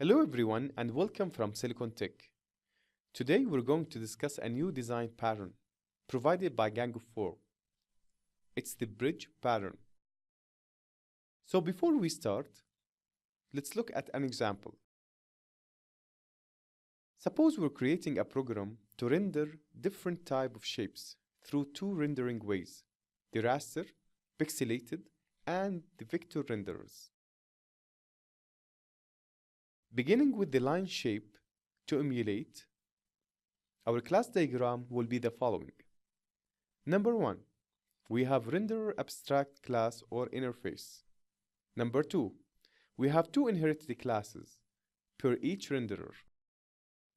Hello everyone and welcome from SiliconTech. Today we're going to discuss a new design pattern provided by GoF 4. It's the bridge pattern. So before we start, let's look at an example. Suppose we're creating a program to render different type of shapes through two rendering ways, the raster, pixelated, and the vector renderers. Beginning with the line shape to emulate, our class diagram will be the following. Number 1, we have renderer abstract class or interface. Number 2, we have two inherited classes per each renderer.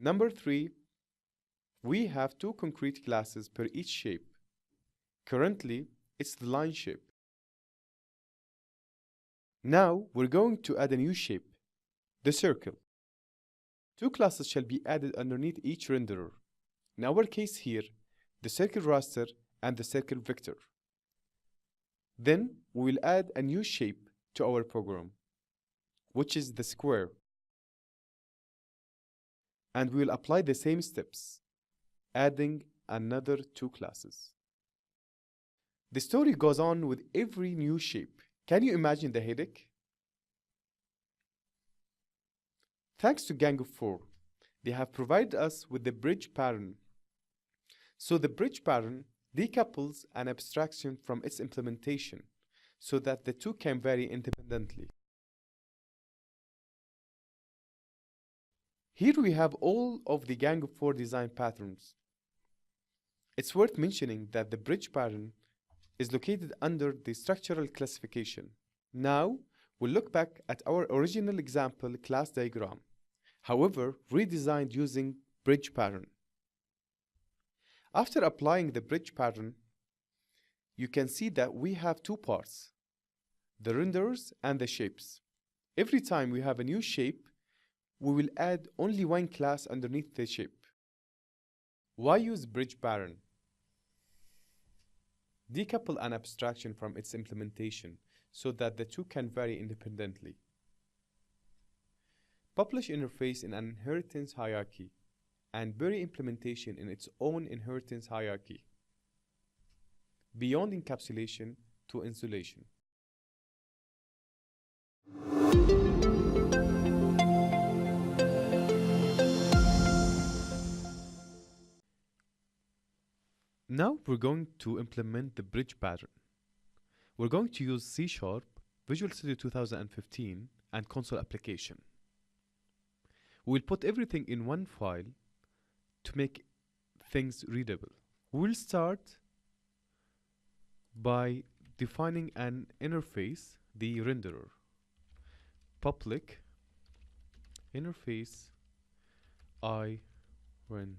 Number 3, we have two concrete classes per each shape. Currently, it's the line shape. Now, we're going to add a new shape, the circle. Two classes shall be added underneath each renderer. In our case here, the circle raster and the circle vector. Then we will add a new shape to our program, which is the square. And we will apply the same steps, adding another two classes. The story goes on with every new shape. Can you imagine the headache? Thanks to GoF 4, they have provided us with the bridge pattern. So the bridge pattern decouples an abstraction from its implementation so that the two can vary independently. Here we have all of the GoF 4 design patterns. It's worth mentioning that the bridge pattern is located under the structural classification. Now, we'll look back at our original example class diagram, however, redesigned using bridge pattern. After applying the bridge pattern, you can see that we have two parts, the renderers and the shapes. Every time we have a new shape, we will add only one class underneath the shape. Why use bridge pattern? Decouple an abstraction from its implementation so that the two can vary independently. Publish interface in an inheritance hierarchy and bury implementation in its own inheritance hierarchy. Beyond encapsulation to insulation. Now we're going to implement the bridge pattern. We're going to use C#, Visual Studio 2015, and console application. We'll put everything in one file to make things readable. We'll start by defining an interface, the renderer. Public interface rend.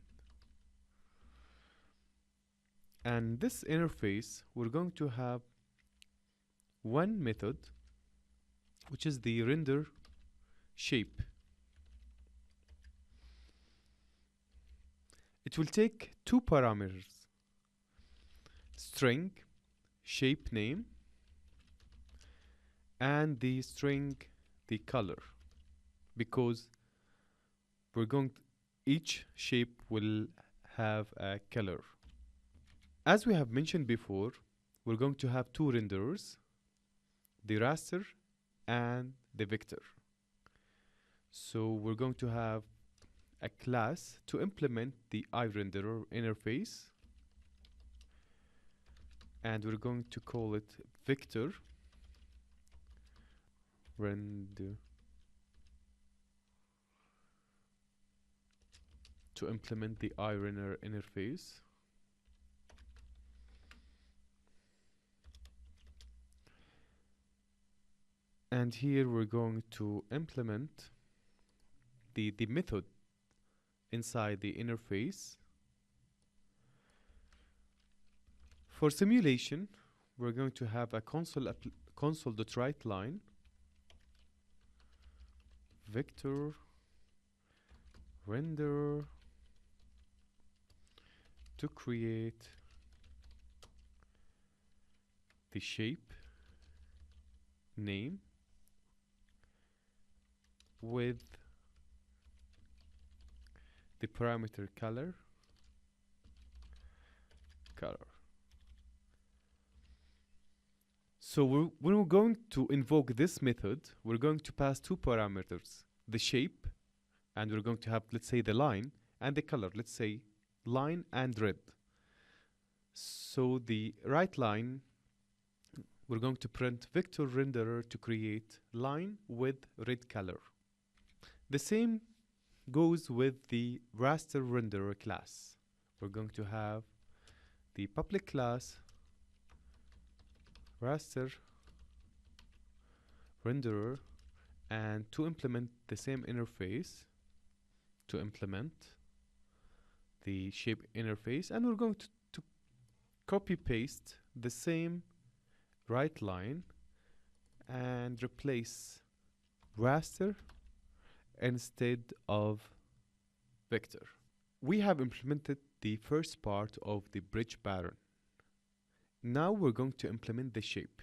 And this interface, we're going to have one method, which is the render shape. It will take two parameters, string, shape name, and the string, the color, because each shape will have a color. As we have mentioned before, we're going to have two renderers, the raster and the vector. So we're going to have a class to implement the iRenderer interface, and we're going to call it vector render to implement the iRenderer interface. And here we're going to implement the method inside the interface. For simulation, we're going to have a console.writeLine vector render to create the shape name with the parameter color. So when we're going to invoke this method, we're going to pass two parameters, the shape, and we're going to have, let's say, the line, and the color, let's say, line and red. So the right line, we're going to print vector renderer to create line with red color. The same goes with the raster renderer class. We're going to have the public class raster renderer, and to implement the same interface, to implement the shape interface, and we're going to copy paste the same right line and replace raster instead of vector. We have implemented the first part of the bridge pattern. Now we're going to implement the shape,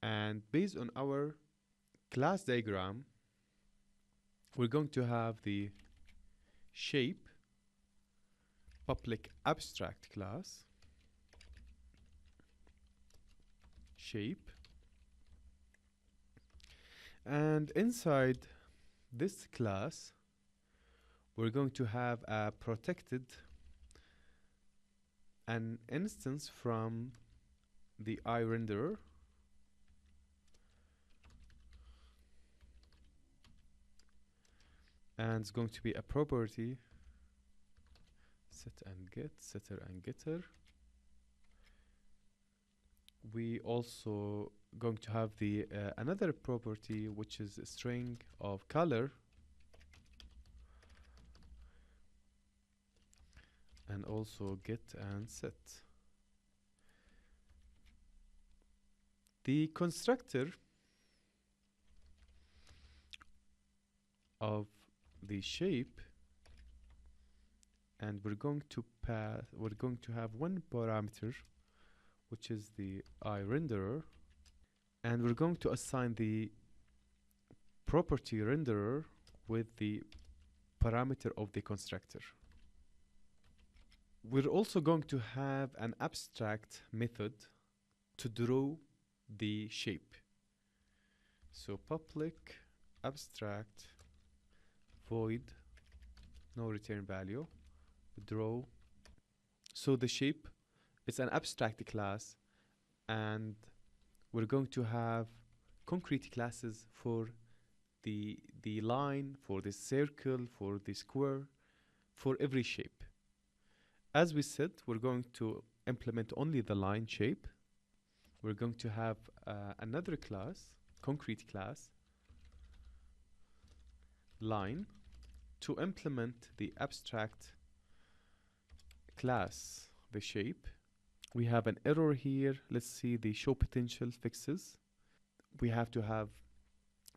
and based on our class diagram, we're going to have the shape public abstract class, shape, and inside this class we're going to have a protected an instance from the eye renderer, and it's going to be a property set and get, setter and getter. We also going to have the another property, which is a string of color, and also get and set. The constructor of the shape, and we're going to have one parameter, which is the eye renderer, and we're going to assign the property renderer with the parameter of the constructor. We're also going to have an abstract method to draw the shape. So public abstract void no return value draw. So the shape is an abstract class, and we're going to have concrete classes for the line, for the circle, for the square, for every shape. As we said, we're going to implement only the line shape. We're going to have another class, concrete class, line, to implement the abstract class, the shape. We have an error here. Let's see the show potential fixes. We have to have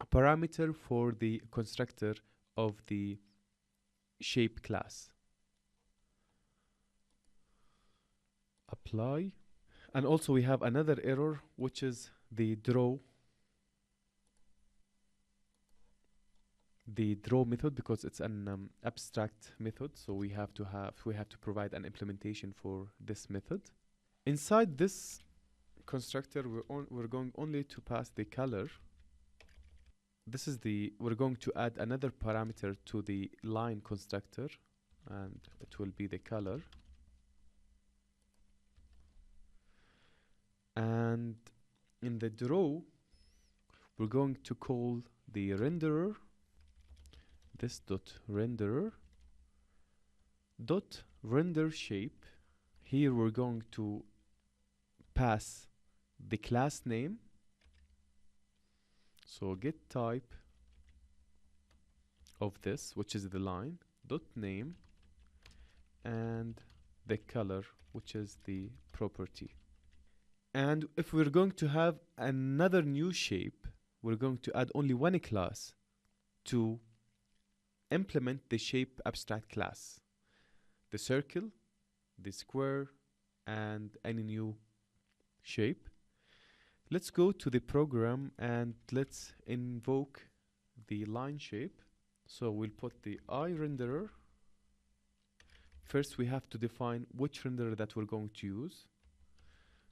a parameter for the constructor of the shape class. Apply. And also we have another error, which is the draw method, because it's an abstract method, so we have to provide an implementation for this method. Inside this constructor, we're going only to pass the color. We're going to add another parameter to the line constructor, and it will be the color. And in the draw, we're going to call the renderer, this dot renderer dot render shape. Here we're going to pass the class name, so get type of this, which is the line, dot name, and the color, which is the property. And if we're going to have another new shape, we're going to add only one class to implement the shape abstract class, the circle, the square, and any new shape. Let's go to the program and let's invoke the line shape. So we'll put the eye renderer First, we have to define which renderer that we're going to use.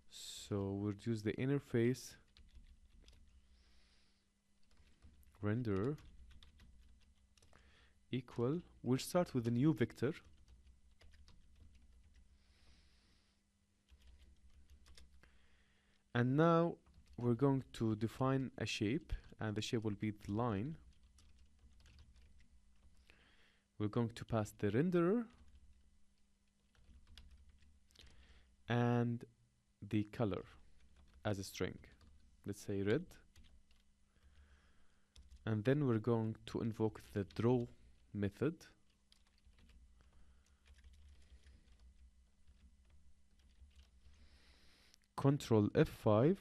So we'll use the interface renderer equal. We'll start with a new vector. And now we're going to define a shape, and the shape will be the line. We're going to pass the renderer and the color as a string. Let's say red. And then we're going to invoke the draw method. Control F5.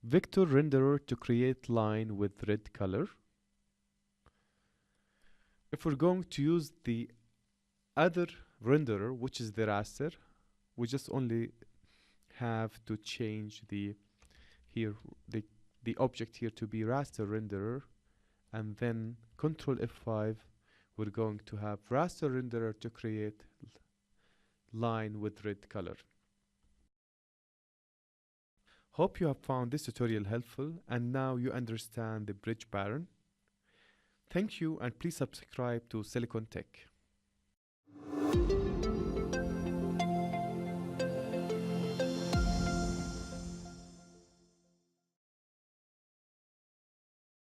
Vector renderer to create line with red color. If we're going to use the other renderer, which is the raster, we just only have to change the object here to be raster renderer, and then Control F5, we're going to have raster renderer to create line with red color. Hope you have found this tutorial helpful and now you understand the bridge pattern. Thank you, and please subscribe to SiliconTech.